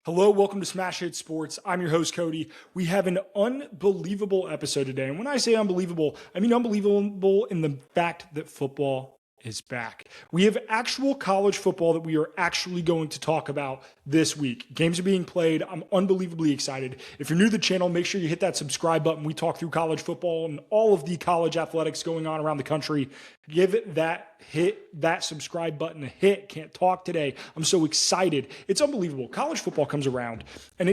Hello, welcome to Smash Hit Sports. I'm your host, Cody. We have an unbelievable episode today. And when I say unbelievable, I mean unbelievable in the fact that football is back. We have actual college football that we are actually going to talk about this week. Games are being played. I'm unbelievably excited. If you're new to the channel, make sure you hit that subscribe button. We talk through college football and all of the college athletics going on around the country. Hit that subscribe button a hit. Can't talk today. I'm so excited. It's unbelievable. College football comes around and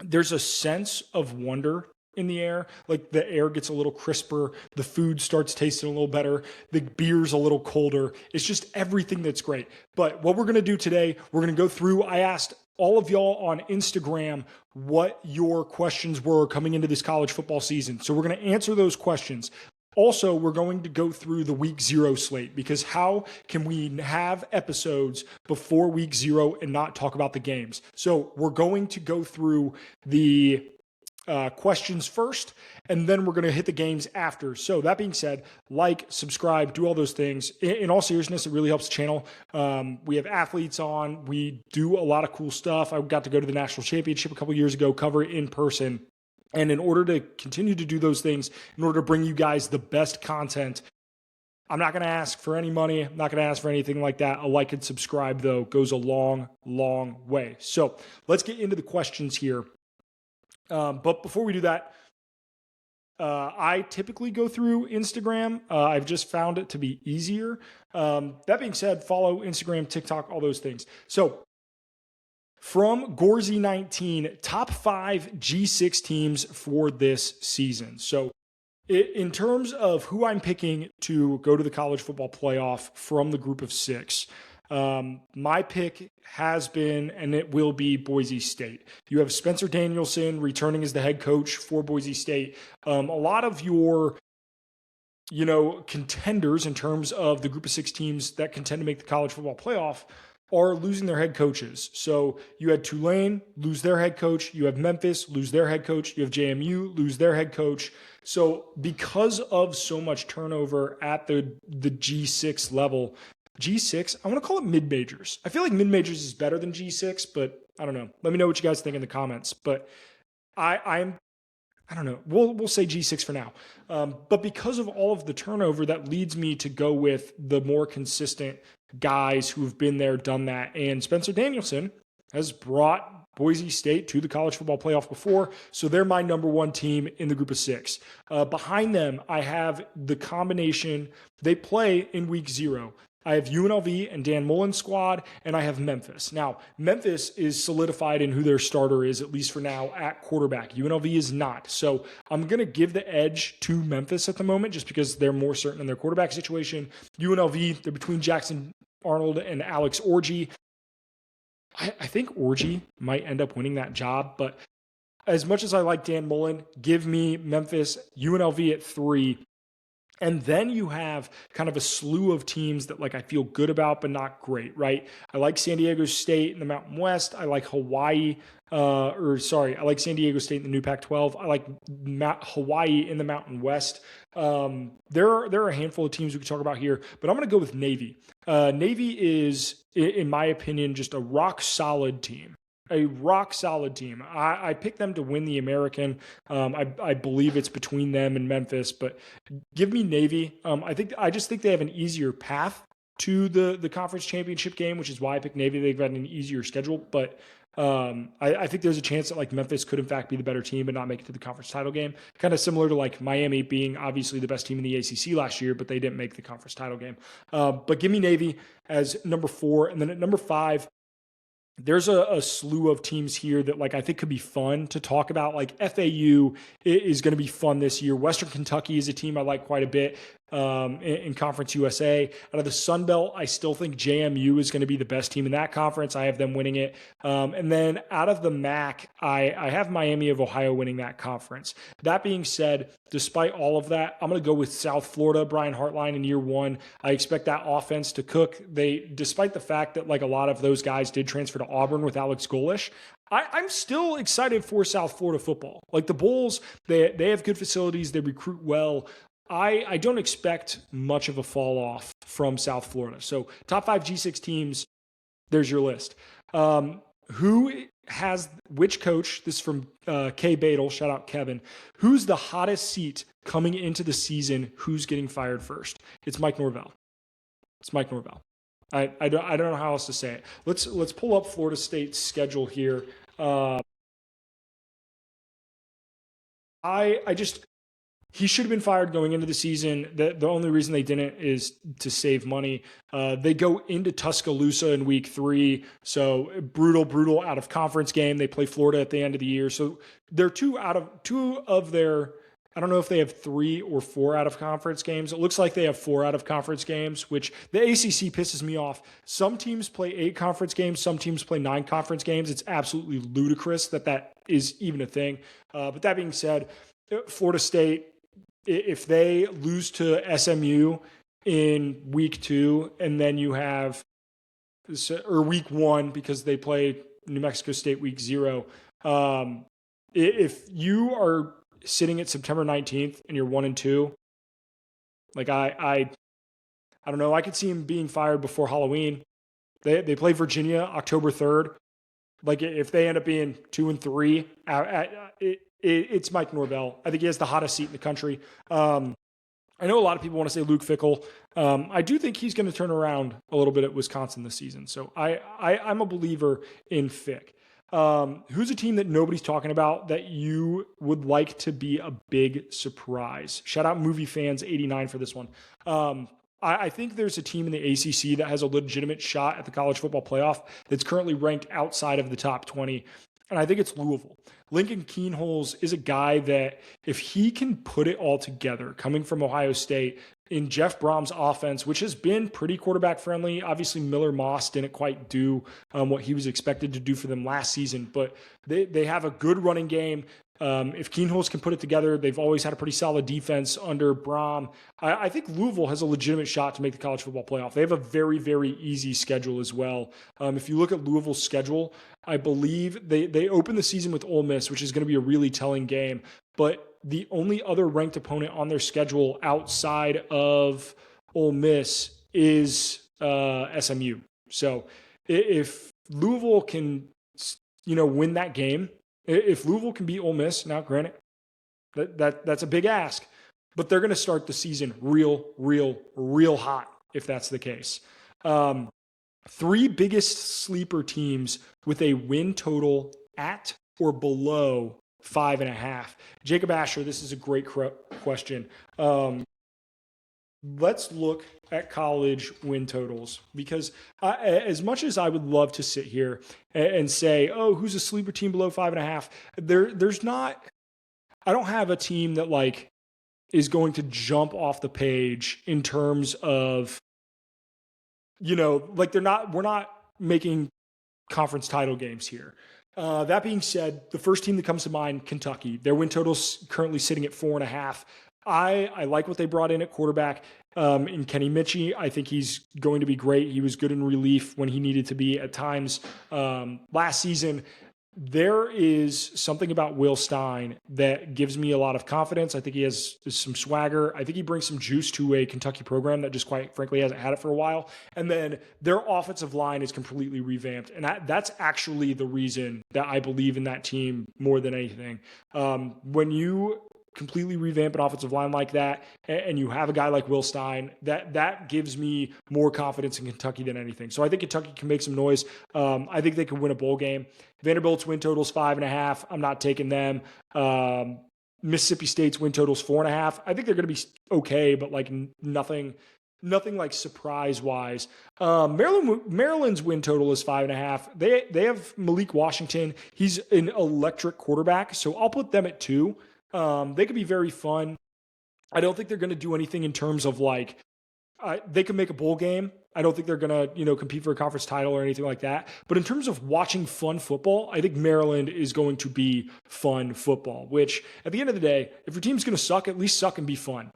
there's a sense of wonder in the air. Like the air gets a little crisper. The food starts tasting a little better. The beer's a little colder. It's just everything that's great. But what we're going to do today, we're going to go through. I asked all of y'all on Instagram what your questions were coming into this college football season. So we're going to answer those questions. Also, we're going to go through the week 0 slate because how can we have episodes before week 0 and not talk about the games? So we're going to go through the questions first, and then we're going to hit the games after. So that being said, like, subscribe, do all those things. In all seriousness, it really helps the channel. We have athletes on. We do a lot of cool stuff. I got to go to the national championship a couple years ago, cover it in person. And in order to continue to do those things, in order to bring you guys the best content, I'm not going to ask for any money. I'm not going to ask for anything like that. A like and subscribe, though, goes a long, long way. So let's get into the questions here. But before we do that, I typically go through Instagram. I've just found it to be easier. That being said, follow Instagram, TikTok, all those things. So from Gorzy19, top 5 G6 teams for this season. So in terms of who I'm picking to go to the college football playoff from the group of 6, my pick has been, and it will be, Boise State. You have Spencer Danielson returning as the head coach for Boise State. A lot of your, contenders in terms of the group of 6 teams that contend to make the college football playoff are losing their head coaches. So you had Tulane lose their head coach. You have Memphis lose their head coach. You have JMU lose their head coach. So because of so much turnover at the G6 level, G6, I want to call it mid-majors. I feel like mid-majors is better than G6, but I don't know. Let me know what you guys think in the comments. But I don't know. We'll say G6 for now. But because of all of the turnover, that leads me to go with the more consistent guys who have been there, done that. And Spencer Danielson has brought Boise State to the college football playoff before, so they're my number 1 team in the group of 6. Behind them, I have the combination. They play in week 0. I have UNLV and Dan Mullen's squad, and I have Memphis. Now, Memphis is solidified in who their starter is, at least for now, at quarterback. UNLV is not. So I'm going to give the edge to Memphis at the moment just because they're more certain in their quarterback situation. UNLV, they're between Jackson Arnold and Alex Orji. I think Orji might end up winning that job, but as much as I like Dan Mullen, give me Memphis, UNLV at 3. And then you have kind of a slew of teams that I feel good about, but not great, right? I like San Diego State in the Mountain West. I like Hawaii, I like San Diego State in the new Pac-12. I like Hawaii in the Mountain West. There are a handful of teams we could talk about here, but I'm going to go with Navy. Navy is, in my opinion, just a rock solid team. A rock solid team. I picked them to win the American. I believe it's between them and Memphis, but give me Navy. I just think they have an easier path to the conference championship game, which is why I picked Navy. They've got an easier schedule, but I think there's a chance that Memphis could in fact be the better team but not make it to the conference title game. Kind of similar to Miami being obviously the best team in the ACC last year, but they didn't make the conference title game. But give me Navy as number 4, and then at number 5. There's a slew of teams here that I think could be fun to talk about. FAU is going to be fun this year. Western Kentucky is a team I like quite a bit in Conference USA. Out of the Sun Belt, I still think JMU is going to be the best team in that conference. I have them winning it. And then out of the MAC, I have Miami of Ohio winning that conference. That being said, despite all of that, I'm going to go with South Florida, Brian Hartline in year 1. I expect that offense to cook. Despite the fact that a lot of those guys did transfer to Auburn with Alex Golish, I'm still excited for South Florida football. The Bulls, they have good facilities. They recruit well. I don't expect much of a fall off from South Florida. So top 5 G6 teams, there's your list. Who which coach, this is from K Badel, shout out Kevin, who's the hottest seat coming into the season? Who's getting fired first? It's Mike Norvell. It's Mike Norvell. I don't know how else to say it. Let's pull up Florida State's schedule here. He should have been fired going into the season. The only reason they didn't is to save money. They go into Tuscaloosa in week 3. So brutal out of conference game. They play Florida at the end of the year. So they're two of their, I don't know if they have 3 or 4 out of conference games. It looks like they have 4 out of conference games, which the ACC pisses me off. Some teams play 8 conference games. Some teams play 9 conference games. It's absolutely ludicrous that is even a thing. But that being said, Florida State, if they lose to SMU in week 2, and then you have, or week 1, because they play New Mexico State week 0, if you are sitting at September 19th and you're 1-2, like I don't know, I could see him being fired before Halloween. They play Virginia October 3rd. Like if they end up being 2-3, it's Mike Norvell. I think he has the hottest seat in the country. I know a lot of people want to say Luke Fickell. I do think he's going to turn around a little bit at Wisconsin this season. So I'm a believer in Fick. Who's a team that nobody's talking about that you would like to be a big surprise? Shout out Movie Fans 89 for this one. I think there's a team in the ACC that has a legitimate shot at the college football playoff that's currently ranked outside of the top 20. And I think it's Louisville. Lincoln Keenholz is a guy that if he can put it all together, coming from Ohio State, in Jeff Brom's offense, which has been pretty quarterback friendly. Obviously, Miller Moss didn't quite do what he was expected to do for them last season, but they have a good running game. If Keenholz can put it together, they've always had a pretty solid defense under Brom. I think Louisville has a legitimate shot to make the college football playoff. They have a very, very easy schedule as well. If you look at Louisville's schedule, I believe they open the season with Ole Miss, which is going to be a really telling game. But the only other ranked opponent on their schedule outside of Ole Miss is SMU. So if Louisville can, win that game, if Louisville can beat Ole Miss, now granted, that's a big ask, but they're going to start the season real hot if that's the case. 3 biggest sleeper teams with a win total at or below 5.5. Jacob Asher, this is a great question. Let's look at college win totals, because as much as I would love to sit here and say, oh, who's a sleeper team below 5.5? There's not, I don't have a team that is going to jump off the page in terms of, we're not making conference title games here. That being said, the first team that comes to mind, Kentucky, their win total's currently sitting at 4.5. I like what they brought in at quarterback in Kenny Mitchie. I think he's going to be great. He was good in relief when he needed to be at times. Last season, there is something about Will Stein that gives me a lot of confidence. I think he has some swagger. I think he brings some juice to a Kentucky program that just quite frankly hasn't had it for a while. And then their offensive line is completely revamped. And that's actually the reason that I believe in that team more than anything. When you completely revamp an offensive line like that, and you have a guy like Will Stein, that gives me more confidence in Kentucky than anything. So I think Kentucky can make some noise. I think they can win a bowl game. Vanderbilt's win total's 5.5. I'm not taking them. Mississippi State's win total's 4.5. I think they're going to be okay, but nothing like surprise wise. Maryland's win total is 5.5. They have Malik Washington. He's an electric quarterback, so I'll put them at 2. They could be very fun. I don't think they're going to do anything in terms of they can make a bowl game. I don't think they're going to, compete for a conference title or anything like that. But in terms of watching fun football, I think Maryland is going to be fun football, which at the end of the day, if your team's going to suck, at least suck and be fun.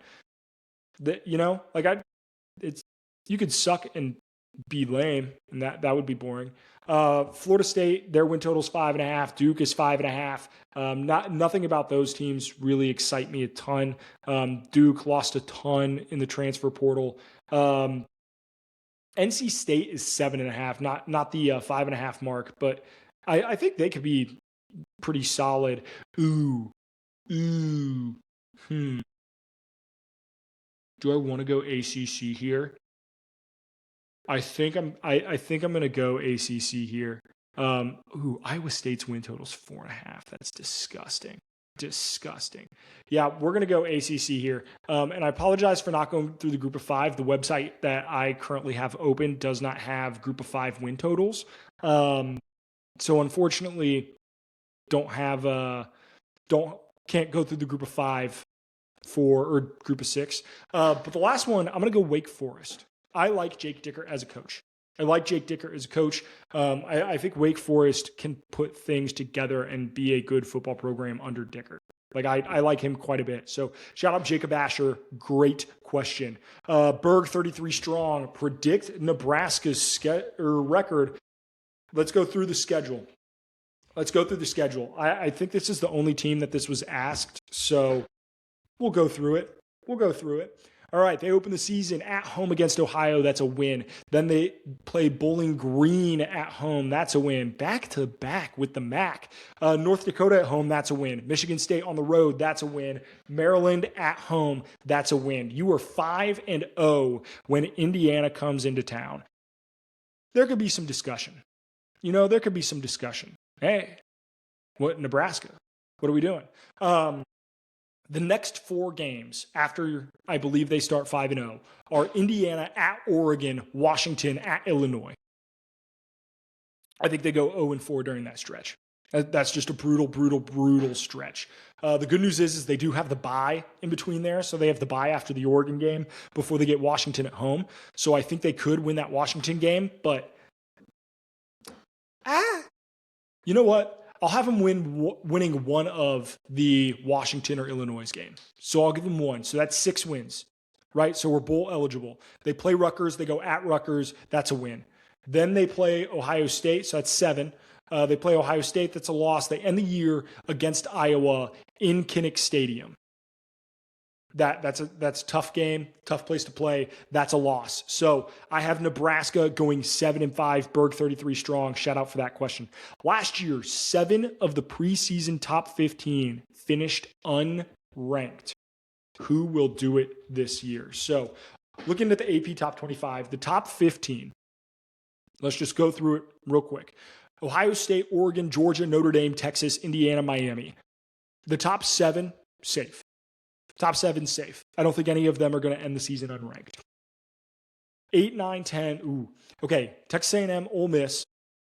You could suck and be lame, and that would be boring. Florida State, their win total's 5.5. Duke is 5.5. Nothing about those teams really excite me a ton. Duke lost a ton in the transfer portal. NC State is 7.5, not the 5.5 mark, but I think they could be pretty solid. Ooh. Do I want to go ACC here? I think I'm gonna go ACC here. Iowa State's win total's 4.5. That's disgusting. Disgusting. Yeah, we're gonna go ACC here. And I apologize for not going through the group of 5. The website that I currently have open does not have group of 5 win totals. So unfortunately, can't go through the group of 5 or group of 6. But the last one, I'm gonna go Wake Forest. I like Jake Dicker as a coach. I think Wake Forest can put things together and be a good football program under Dicker. Like I like him quite a bit. So shout out Jacob Asher. Great question. Berg 33 strong. Predict Nebraska's record. Let's go through the schedule. I think this is the only team that this was asked. So we'll go through it. All right, they open the season at home against Ohio. That's a win. Then they play Bowling Green at home. That's a win. Back to back with the MAC. North Dakota at home. That's a win. Michigan State on the road. That's a win. Maryland at home. That's a win. You are 5-0 when Indiana comes into town. There could be some discussion. Hey, what, Nebraska? What are we doing? The next 4 games after I believe they start 5-0 are Indiana at Oregon, Washington at Illinois. I think they go 0-4 during that stretch. That's just a brutal stretch. The good news is they do have the bye in between there. So they have the bye after the Oregon game before they get Washington at home. So I think they could win that Washington game. But, you know what? I'll have them winning one of the Washington or Illinois game. So I'll give them one. So that's 6 wins, right? So we're bowl eligible. They play Rutgers. They go at Rutgers. That's a win. Then they play Ohio State. So that's 7. They play Ohio State. That's a loss. They end the year against Iowa in Kinnick Stadium. That's a tough game, tough place to play. That's a loss. So I have Nebraska going 7-5, Berg 33 strong. Shout out for that question. Last year, 7 of the preseason top 15 finished unranked. Who will do it this year? So looking at the AP top 25, the top 15, let's just go through it real quick. Ohio State, Oregon, Georgia, Notre Dame, Texas, Indiana, Miami. The top 7, safe. Top 7 safe. I don't think any of them are going to end the season unranked. 8, 9, 10. Ooh. Okay. Texas A&M, Ole Miss,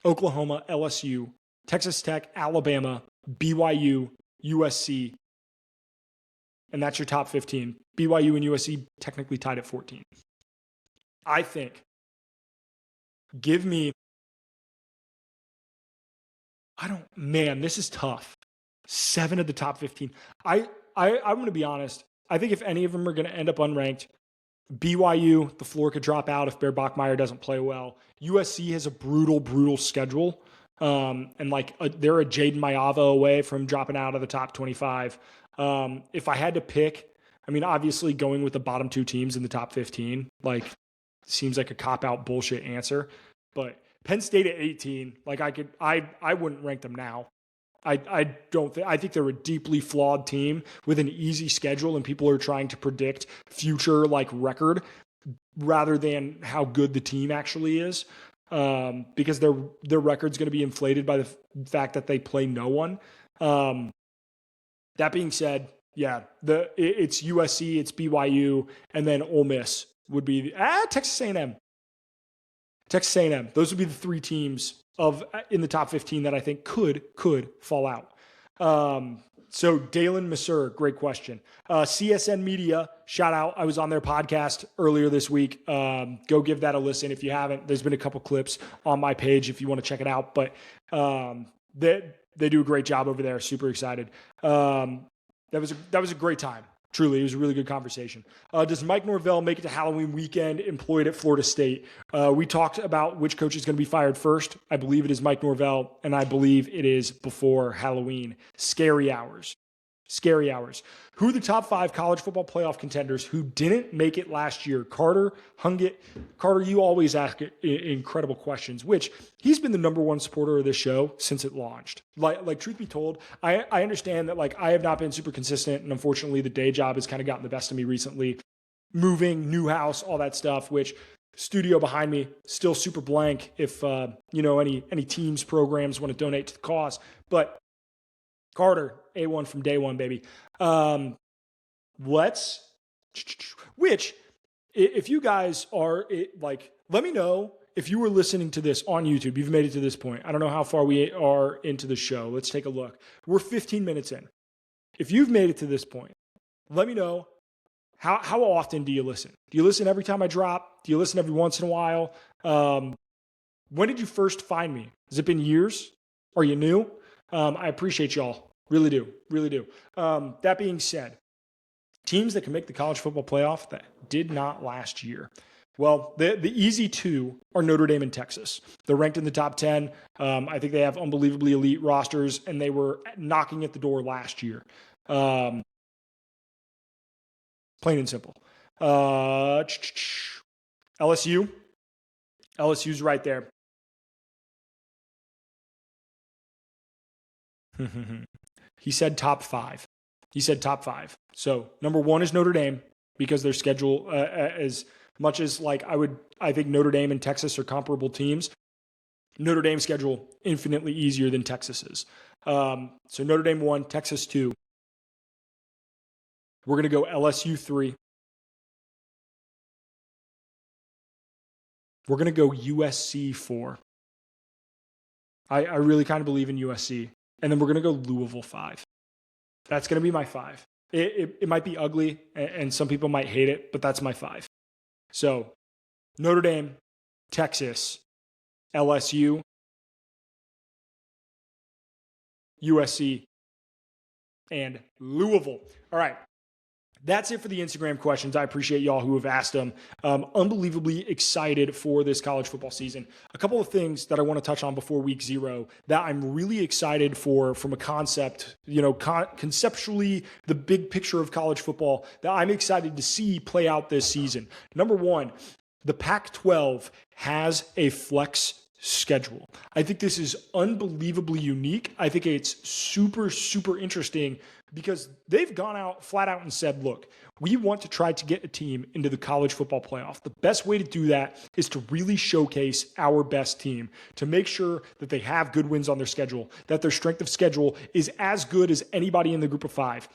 Oklahoma, LSU, Texas Tech, Alabama, BYU, USC. And that's your top 15. BYU and USC technically tied at 14. I think. This is tough. 7 of the top 15. I'm going to be honest. I think if any of them are going to end up unranked, BYU, the floor could drop out if Bear Bachmeier doesn't play well. USC has a brutal schedule. They're a Jaden Mayava away from dropping out of the top 25. If I had to pick, obviously going with the bottom 2 teams in the top 15, seems like a cop-out bullshit answer. But Penn State at 18, I wouldn't rank them now. I think they're a deeply flawed team with an easy schedule, and people are trying to predict future record rather than how good the team actually is, because their record's going to be inflated by the fact that they play no one. That being said, yeah, it's USC, it's BYU, and then Ole Miss would be Texas A&M. Those would be the 3 teams in the top 15 that I think could fall out. So Dalen Masur, great question. CSN Media, shout out. I was on their podcast earlier this week. Go give that a listen if you haven't. There's been a couple clips on my page if you want to check it out. But they do a great job over there. Super excited. That was a great time. Truly, it was a really good conversation. Does Mike Norvell make it to Halloween weekend employed at Florida State? We talked about which coach is going to be fired first. I believe it is Mike Norvell, and I believe it is before Halloween. Scary hours. Scary hours. Who are the top 5 college football playoff contenders who didn't make it last year? Carter hung it. Carter, you always ask incredible questions, which he's been the number one supporter of this show since it launched. Like truth be told, I understand that like I have not been super consistent, and unfortunately the day job has kind of gotten the best of me recently. Moving, new house, all that stuff, which studio behind me still super blank if any teams programs want to donate to the cause. But Carter, A1 from day one, baby. If you guys are let me know if you were listening to this on YouTube, you've made it to this point. I don't know how far we are into the show. Let's take a look. We're 15 minutes in. If you've made it to this point, let me know. How often do you listen? Do you listen every time I drop? Do you listen every once in a while? When did you first find me? Has it been years? Are you new? I appreciate y'all. Really do. Really do. That being said, teams that can make the college football playoff that did not last year. Well, the easy 2 are Notre Dame and Texas. They're ranked in the top 10. I think they have unbelievably elite rosters, and they were knocking at the door last year. Plain and simple. LSU. LSU's right there. He said top 5. He said top 5. So number 1 is Notre Dame because their schedule, as much as I think Notre Dame and Texas are comparable teams. Notre Dame's schedule infinitely easier than Texas's. So Notre Dame 1, Texas 2. We're going to go LSU 3. We're going to go USC 4. I really kind of believe in USC. And then we're going to go Louisville 5. That's going to be my 5. It might be ugly, and some people might hate it, but that's my 5. So Notre Dame, Texas, LSU, USC, and Louisville. All right. That's it for the Instagram questions. I appreciate y'all who have asked them. Unbelievably excited for this college football season. A couple of things that I want to touch on before week 0 that I'm really excited for from a concept, conceptually, the big picture of college football that I'm excited to see play out this season. Number 1, the Pac-12 has a flex schedule. I think this is unbelievably unique. I think it's super, super interesting because they've gone out flat out and said, look, we want to try to get a team into the college football playoff. The best way to do that is to really showcase our best team, to make sure that they have good wins on their schedule, that their strength of schedule is as good as anybody in the group of 5.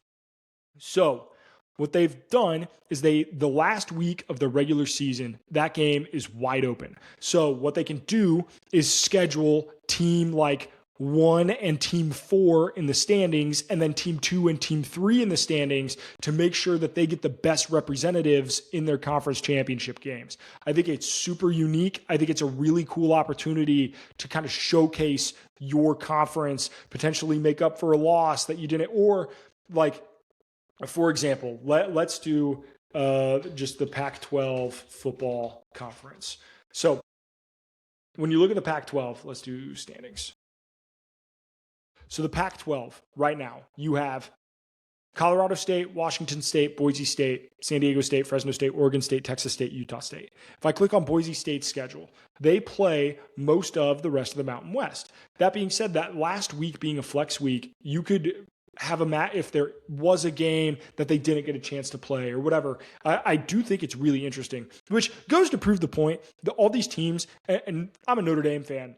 So what they've done is the last week of the regular season, that game is wide open. So what they can do is schedule team 1 and team 4 in the standings, and then team 2 and team 3 in the standings to make sure that they get the best representatives in their conference championship games. I think it's super unique. I think it's a really cool opportunity to kind of showcase your conference, potentially make up for a loss that you didn't, or for example, let's do just the Pac-12 football conference. So when you look at the Pac-12, let's do standings. So the Pac-12 right now, you have Colorado State, Washington State, Boise State, San Diego State, Fresno State, Oregon State, Texas State, Utah State. If I click on Boise State's schedule, they play most of the rest of the Mountain West. That being said, that last week being a flex week, you could have a match if there was a game that they didn't get a chance to play or whatever. I do think it's really interesting, which goes to prove the point that all these teams, and I'm a Notre Dame fan,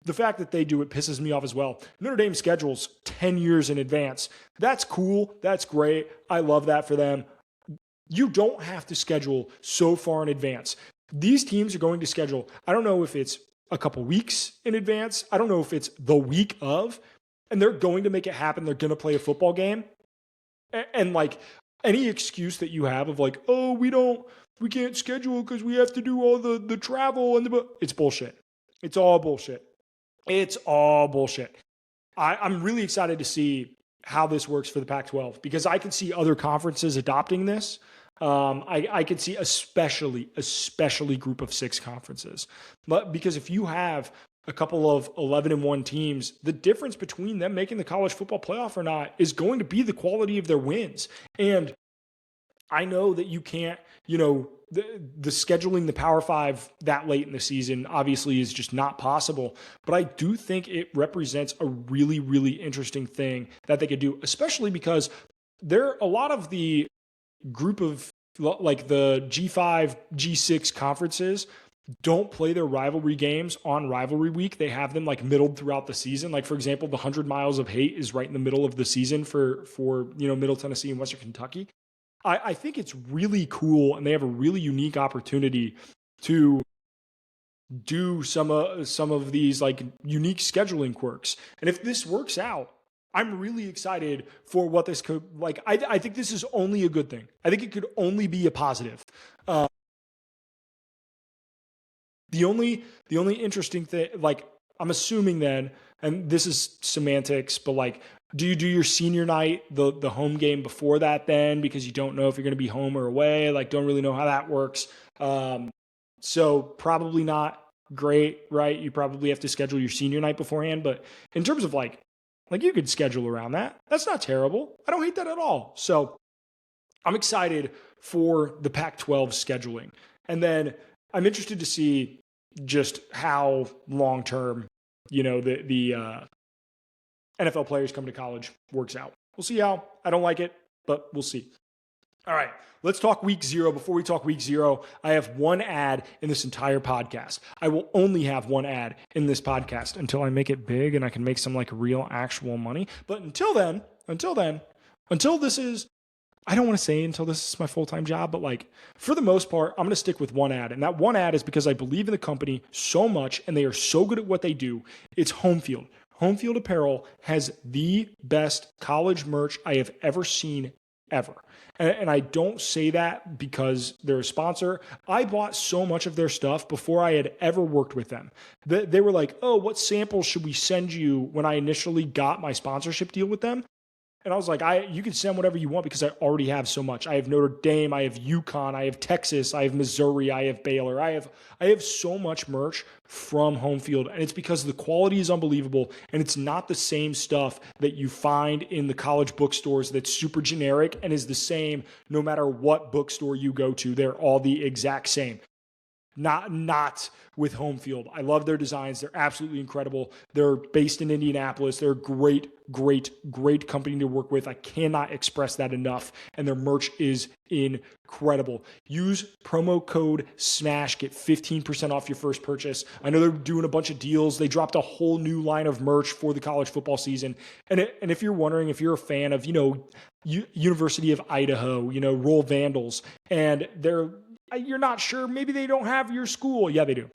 the fact that they do it pisses me off as well. Notre Dame schedules 10 years in advance. That's cool. That's great. I love that for them. You don't have to schedule so far in advance. These teams are going to schedule, I don't know if it's a couple weeks in advance. I don't know if it's the week of, and they're going to make it happen. They're going to play a football game. And any excuse that you have of we can't schedule because we have to do all the travel and it's bullshit. It's all bullshit. It's all bullshit. I'm really excited to see how this works for the Pac-12 because I can see other conferences adopting this. I could see especially group of 6 conferences. But because if you have a couple of 11-1 teams, the difference between them making the college football playoff or not is going to be the quality of their wins. And I know that you can't, the scheduling the Power Five that late in the season obviously is just not possible. But I do think it represents a really, really interesting thing that they could do, especially because a lot of the group of like the G5, G6 conferences don't play their rivalry games on rivalry week. They have them like middled throughout the season. Like, for example, the 100 Miles of Hate is right in the middle of the season for Middle Tennessee and Western Kentucky. I think it's really cool, and they have a really unique opportunity to do some of these like unique scheduling quirks. And if this works out, I'm really excited for what this could like. I think this is only a good thing. I think it could only be a positive. The only interesting thing, like, I'm assuming then, and this is semantics, but like, do you do your senior night, the home game before that then, because you don't know if you're going to be home or away? Like, don't really know how that works. So probably not great, right? You probably have to schedule your senior night beforehand. But in terms of like you could schedule around that. That's not terrible. I don't hate that at all. So I'm excited for the Pac-12 scheduling. And then I'm interested to see just how long-term, the NFL players come to college works out. We'll see how. I don't like it, but we'll see. All right, let's talk week 0. Before we talk week 0, I have one ad in this entire podcast. I will only have one ad in this podcast until I make it big and I can make some like real actual money. But until this is, I don't want to say until this is my full-time job, but like for the most part, I'm going to stick with one ad. And that one ad is because I believe in the company so much and they are so good at what they do. It's Home Field. Home Field Apparel has the best college merch I have ever seen ever. And I don't say that because they're a sponsor. I bought so much of their stuff before I had ever worked with them. They were like, oh, what samples should we send you when I initially got my sponsorship deal with them? And I was like, you can send whatever you want because I already have so much. I have Notre Dame, I have UConn, I have Texas, I have Missouri, I have Baylor. I have so much merch from Home Field, and it's because the quality is unbelievable, and it's not the same stuff that you find in the college bookstores that's super generic and is the same no matter what bookstore you go to. They're all the exact same. Not with Home Field. I love their designs. They're absolutely incredible. They're based in Indianapolis. They're a great company to work with. I cannot express that enough. And their merch is incredible. Use promo code SMASH. Get 15% off your first purchase. I know they're doing a bunch of deals. They dropped a whole new line of merch for the college football season. And if you're wondering, if you're a fan of, University of Idaho, Roll Vandals, and you're not sure, maybe they don't have your school. Yeah, they do.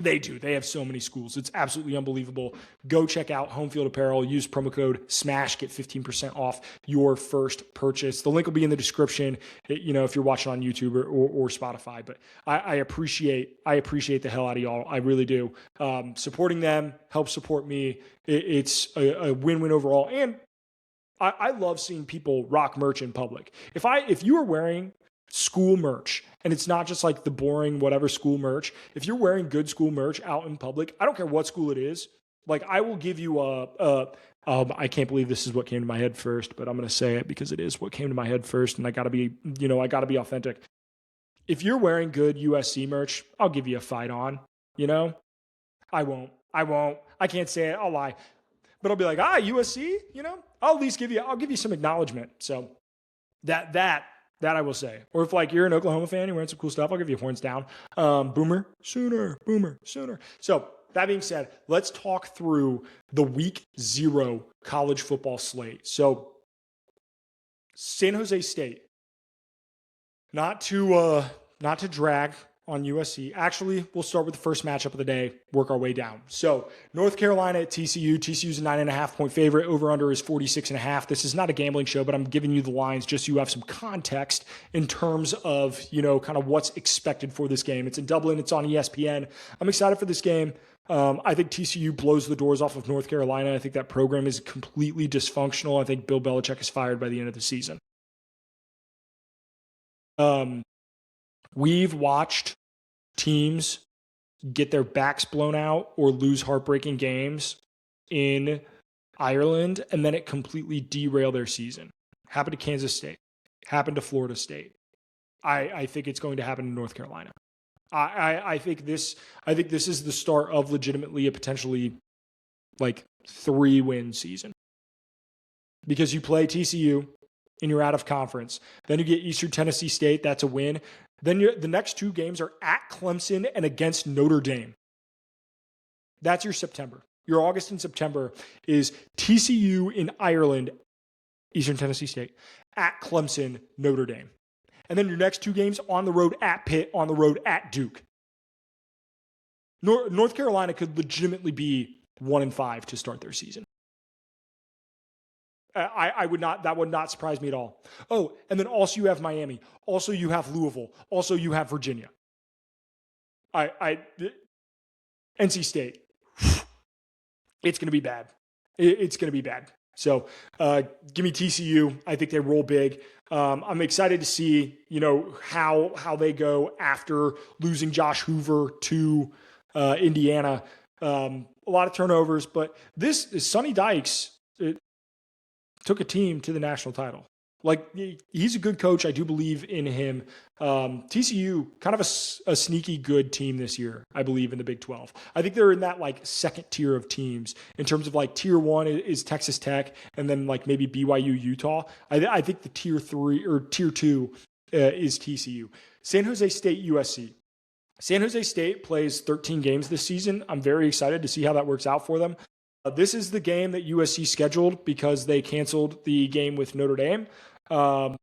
They do. They have so many schools. It's absolutely unbelievable. Go check out Home Field Apparel. Use promo code SMASH. Get 15% off your first purchase. The link will be in the description, if you're watching on YouTube or Spotify. But I appreciate the hell out of y'all. I really do. Supporting them helps support me. It's a win-win overall. And I love seeing people rock merch in public. If you are wearing school merch, and it's not just like the boring whatever school merch. If you're wearing good school merch out in public, I don't care what school it is. Like, I will give you I can't believe this is what came to my head first, but I'm going to say it because it is what came to my head first, and I got to be authentic. If you're wearing good USC merch, I'll give you a fight on, I won't. I can't say it. I'll lie. But I'll be like, USC, I'll at least give you some acknowledgement. So that I will say. Or if you're an Oklahoma fan, you're wearing some cool stuff, I'll give you horns down. Boomer sooner. So that being said, let's talk through the week 0 college football slate. So San Jose State, not to drag on USC. Actually, we'll start with the first matchup of the day, work our way down. So North Carolina at TCU. TCU's a 9.5-point favorite. Over-under is 46.5. This is not a gambling show, but I'm giving you the lines just so you have some context in terms of, kind of what's expected for this game. It's in Dublin. It's on ESPN. I'm excited for this game. I think TCU blows the doors off of North Carolina. I think that program is completely dysfunctional. I think Bill Belichick is fired by the end of the season. We've watched teams get their backs blown out or lose heartbreaking games in Ireland, and then it completely derail their season. Happened to Kansas State. Happened to Florida State. I think it's going to happen in North Carolina. I think this is the start of legitimately a potentially like 3-win season. Because you play TCU and you're out of conference. Then you get Eastern Tennessee State. That's a win. Then the next 2 games are at Clemson and against Notre Dame. That's your September. Your August and September is TCU in Ireland, Eastern Tennessee State, at Clemson, Notre Dame. And then your next 2 games on the road at Pitt, on the road at Duke. North Carolina could legitimately be 1-5 to start their season. That would not surprise me at all. Oh, and then also you have Miami. Also you have Louisville. Also you have Virginia. NC State. It's going to be bad. It's going to be bad. So give me TCU. I think they roll big. I'm excited to see, how they go after losing Josh Hoover to Indiana. A lot of turnovers, but this is Sonny Dykes. Took a team to the national title. Like, he's a good coach. I do believe in him. TCU, kind of a sneaky good team this year, I believe, in the Big 12. I think they're in that, second tier of teams. In terms of, tier 1 is Texas Tech, and then, maybe BYU, Utah. I think the tier 3 or tier 2 is TCU. San Jose State, USC. San Jose State plays 13 games this season. I'm very excited to see how that works out for them. This is the game that USC scheduled because they canceled the game with Notre Dame. I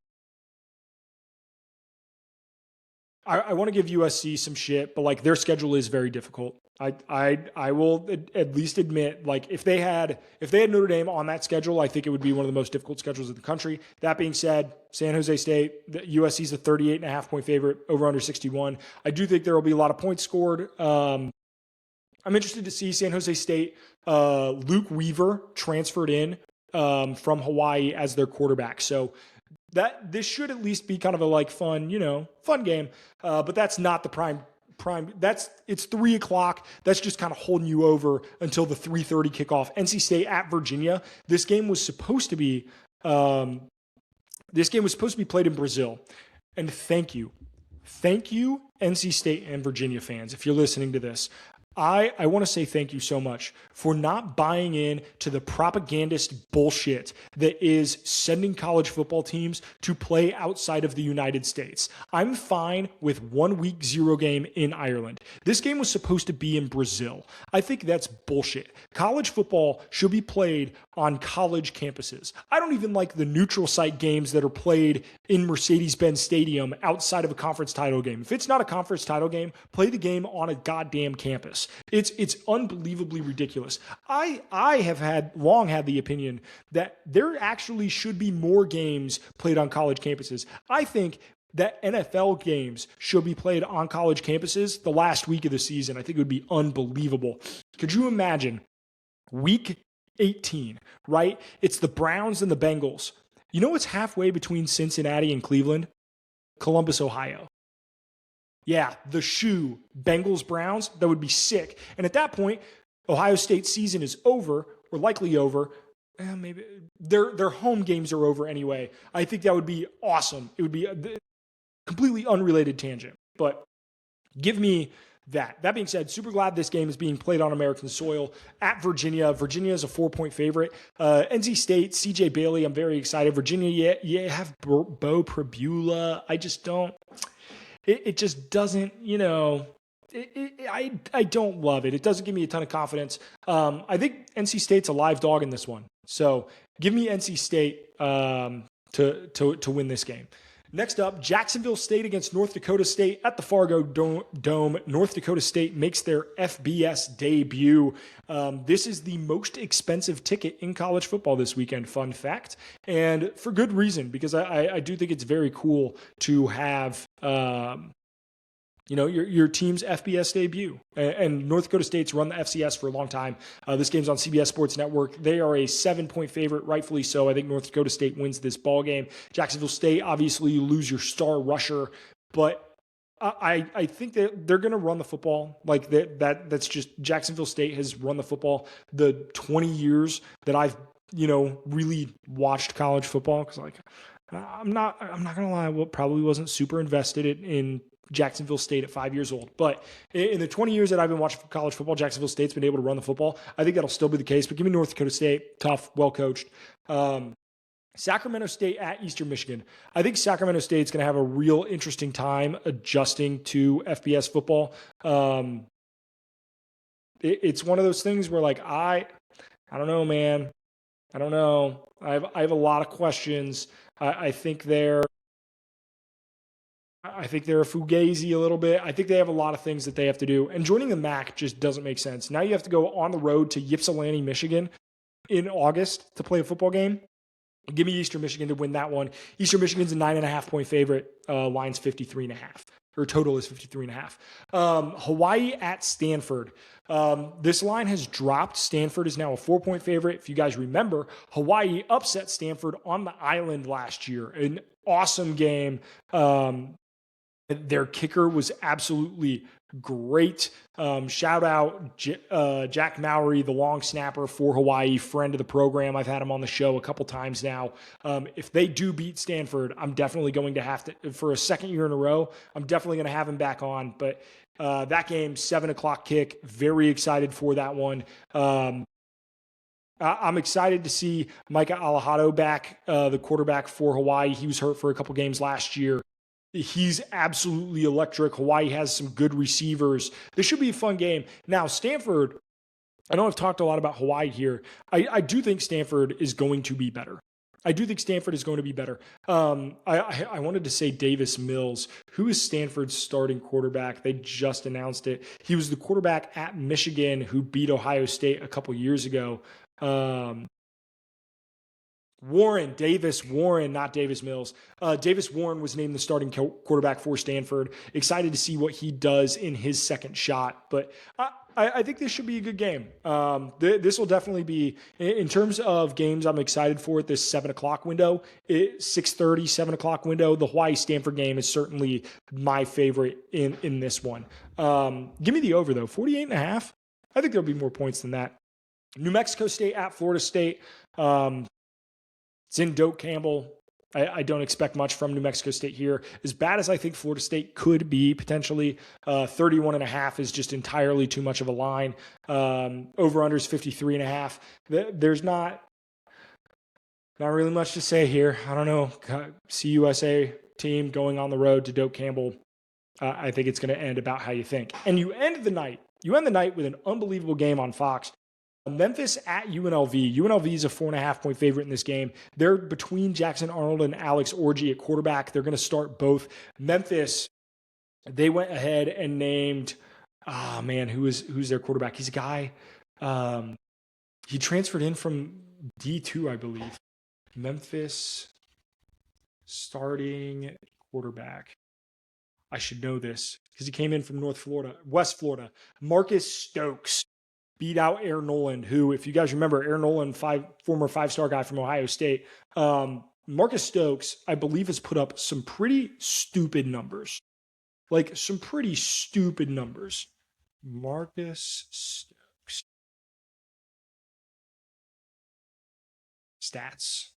want to give USC some shit, but their schedule is very difficult. I will at least admit, if they had Notre Dame on that schedule, I think it would be one of the most difficult schedules in the country. That being said, San Jose State, USC is a 38.5 point favorite, over under 61. I do think there will be a lot of points scored. I'm interested to see San Jose State. Luke Weaver transferred in from Hawaii as their quarterback. So this should at least be kind of a fun game. But that's not the prime. It's 3:00. That's just kind of holding you over until the 3:30 kickoff. NC State at Virginia. This game was supposed to be played in Brazil. And thank you, NC State and Virginia fans, if you're listening to this. I want to say thank you so much for not buying in to the propagandist bullshit that is sending college football teams to play outside of the United States. I'm fine with 1 week 0 game in Ireland. This game was supposed to be in Brazil. I think that's bullshit. College football should be played on college campuses. I don't even like the neutral site games that are played in Mercedes-Benz Stadium outside of a conference title game. If it's not a conference title game, play the game on a goddamn campus. It's unbelievably ridiculous. I have long had the opinion that there actually should be more games played on college campuses. I think that NFL games should be played on college campuses the last week of the season. I think it would be unbelievable. Could you imagine week 18, right? It's the Browns and the Bengals. You know what's halfway between Cincinnati and Cleveland? Columbus, Ohio. Yeah, the shoe, Bengals, Browns, that would be sick. And at that point, Ohio State's season is over, or likely over. Maybe their home games are over anyway. I think that would be awesome. It would be a completely unrelated tangent, but give me that. That being said, super glad this game is being played on American soil at Virginia. Virginia is a 4-point favorite. NC State, CJ Bailey, I'm very excited. Virginia, you have Bo Prabula. I just don't. It just doesn't, I don't love it. It doesn't give me a ton of confidence. I think NC State's a live dog in this one. So give me NC State to win this game. Next up, Jacksonville State against North Dakota State at the Fargo Dome. North Dakota State makes their FBS debut. This is the most expensive ticket in college football this weekend, fun fact. And for good reason, because I do think it's very cool to have your team's FBS debut. And North Dakota State's run the FCS for a long time. This game's on CBS Sports Network. They are a 7-point favorite, rightfully so. I think North Dakota State wins this ball game. Jacksonville State, obviously, you lose your star rusher, but I think that they're going to run the football like that's just Jacksonville State has run the football the 20 years that I've really watched college football, because like I'm not gonna lie, I probably wasn't super invested in Jacksonville State at 5 years old, but in the 20 years that I've been watching college football, Jacksonville State's been able to run the football. I think that'll still be the case, but give me North Dakota State, tough, well coached. Sacramento State at Eastern Michigan. I think Sacramento State's going to have a real interesting time adjusting to FBS football. It's one of those things where like I don't know, man. I don't know. I have a lot of questions. I think they're a fugazi a little bit. I think they have a lot of things that they have to do. And joining the MAC just doesn't make sense. Now you have to go on the road to Ypsilanti, Michigan in August to play a football game. Give me Eastern Michigan to win that one. Eastern Michigan's a 9.5-point favorite. Line's 53.5. Or total is 53.5. Hawaii at Stanford. This line has dropped. Stanford is now a 4-point favorite. If you guys remember, Hawaii upset Stanford on the island last year. An awesome game. Their kicker was absolutely great. Shout out Jack Mowry, the long snapper for Hawaii, friend of the program. I've had him on the show a couple times now. If they do beat Stanford, I'm definitely going to have to, for a second year in a row, I'm definitely going to have him back on. But that game, 7:00 kick, very excited for that one. I'm excited to see Micah Alejado back, the quarterback for Hawaii. He was hurt for a couple games last year. He's absolutely electric. Hawaii has some good receivers. This should be a fun game. Now, Stanford, I know I've talked a lot about Hawaii here. I do think Stanford is going to be better. I wanted to say Davis Mills. Who is Stanford's starting quarterback? They just announced it. He was the quarterback at Michigan who beat Ohio State a couple years ago. Davis Warren, not Davis Mills. Davis Warren was named the starting quarterback for Stanford. Excited to see what he does in his second shot. But I think this should be a good game. This will definitely be, in terms of games I'm excited for at this 7:00 window, 6:30, 7:00 window. The Hawaii-Stanford game is certainly my favorite in this one. Give me the over, though. 48.5. I think there'll be more points than that. New Mexico State at Florida State. It's in Doak Campbell. I don't expect much from New Mexico State here. As bad as I think Florida State could be potentially, 31.5 is just entirely too much of a line. Over-under is 53.5. There's not really much to say here. I don't know. CUSA team going on the road to Doak Campbell. I think it's going to end about how you think. And you end the night with an unbelievable game on Fox. Memphis at UNLV. UNLV is a 4.5-point favorite in this game. They're between Jackson Arnold and Alex Orji at quarterback. They're going to start both. Memphis, they went ahead and named, who's their quarterback? He's a guy, he transferred in from D2, I believe. Memphis starting quarterback. I should know this because he came in from West Florida. Marcus Stokes beat out Air Noland, who, if you guys remember, Air Noland, former 5-star guy from Ohio State. Marcus Stokes, I believe, has put up some pretty stupid numbers. Marcus Stokes. Stats.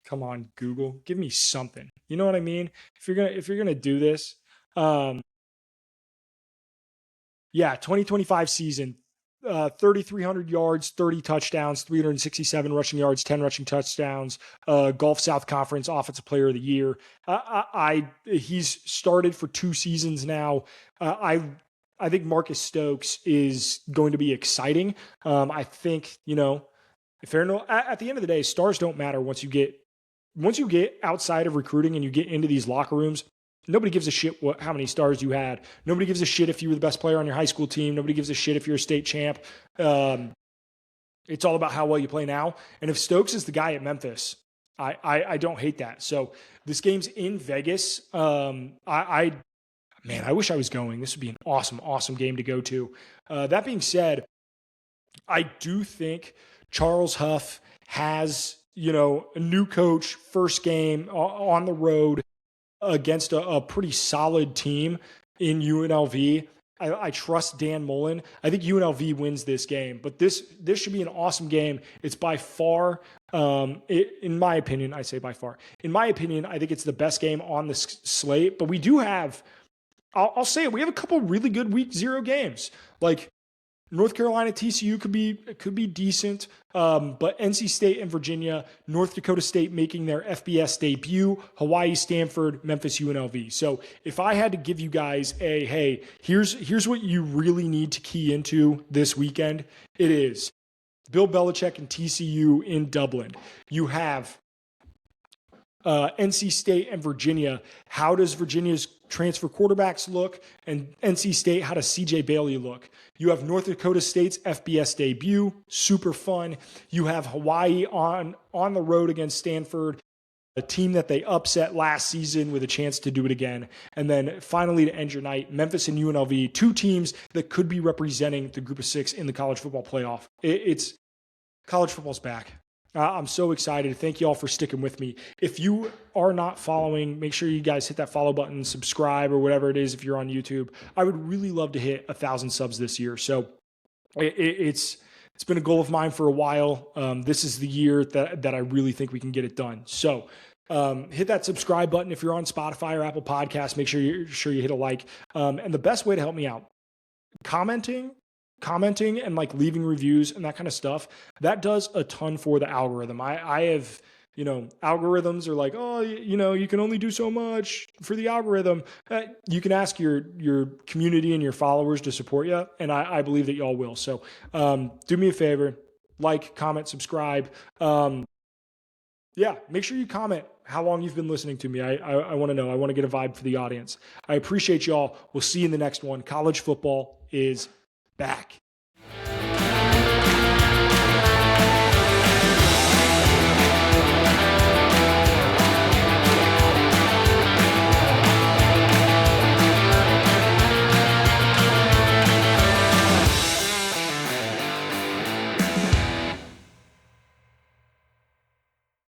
Come on, Google. Give me something. You know what I mean? If you're gonna do this, 2025 season, 3,300 yards, 30 touchdowns, 367 rushing yards, 10 rushing touchdowns. Gulf South Conference Offensive Player of the Year. He's started for 2 seasons now. I think Stokes is going to be exciting. I think, if at the end of the day, stars don't matter once you get outside of recruiting and you get into these locker rooms. Nobody gives a shit how many stars you had. Nobody gives a shit if you were the best player on your high school team. Nobody gives a shit if you're a state champ. It's all about how well you play now. And if Stokes is the guy at Memphis, I don't hate that. So this game's in Vegas. I wish I was going. This would be an awesome, awesome game to go to. That being said, I do think Charles Huff has, a new coach, first game on the road. against a pretty solid team in UNLV. I trust Dan Mullen. I think UNLV wins this game, but this should be an awesome game. It's by far, in my opinion, I say by far. In my opinion, I think it's the best game on the slate. But we do have, I'll say it, we have a couple really good week 0 games. Like North Carolina, TCU could be decent, but NC State and Virginia, North Dakota State making their FBS debut, Hawaii, Stanford, Memphis, UNLV. So if I had to give you guys hey, here's what you really need to key into this weekend, it is Bill Belichick and TCU in Dublin. You have NC State and Virginia. How does Virginia's transfer quarterbacks look? And NC State, how does CJ Bailey look? You have North Dakota State's FBS debut, super fun. You have Hawaii on the road against Stanford, a team that they upset last season with a chance to do it again. And then finally to end your night, Memphis and UNLV, 2 teams that could be representing the group of 6 in the college football playoff. It's college football's back. I'm so excited. Thank you all for sticking with me. If you are not following, make sure you guys hit that follow button, subscribe, or whatever it is if you're on YouTube. I would really love to hit 1,000 subs this year. So it's been a goal of mine for a while. This is the year that I really think we can get it done. So hit that subscribe button if you're on Spotify or Apple Podcasts. Make sure you hit a like. And the best way to help me out, commenting and like leaving reviews and that kind of stuff, that does a ton for the algorithm. I have, algorithms are like, oh, you can only do so much for the algorithm. You can ask your community and your followers to support you, and I believe that y'all will. So do me a favor, like, comment, subscribe. Make sure you comment how long you've been listening to me. I want to know. I want to get a vibe for the audience. I appreciate y'all. We'll see you in the next one. College football is back.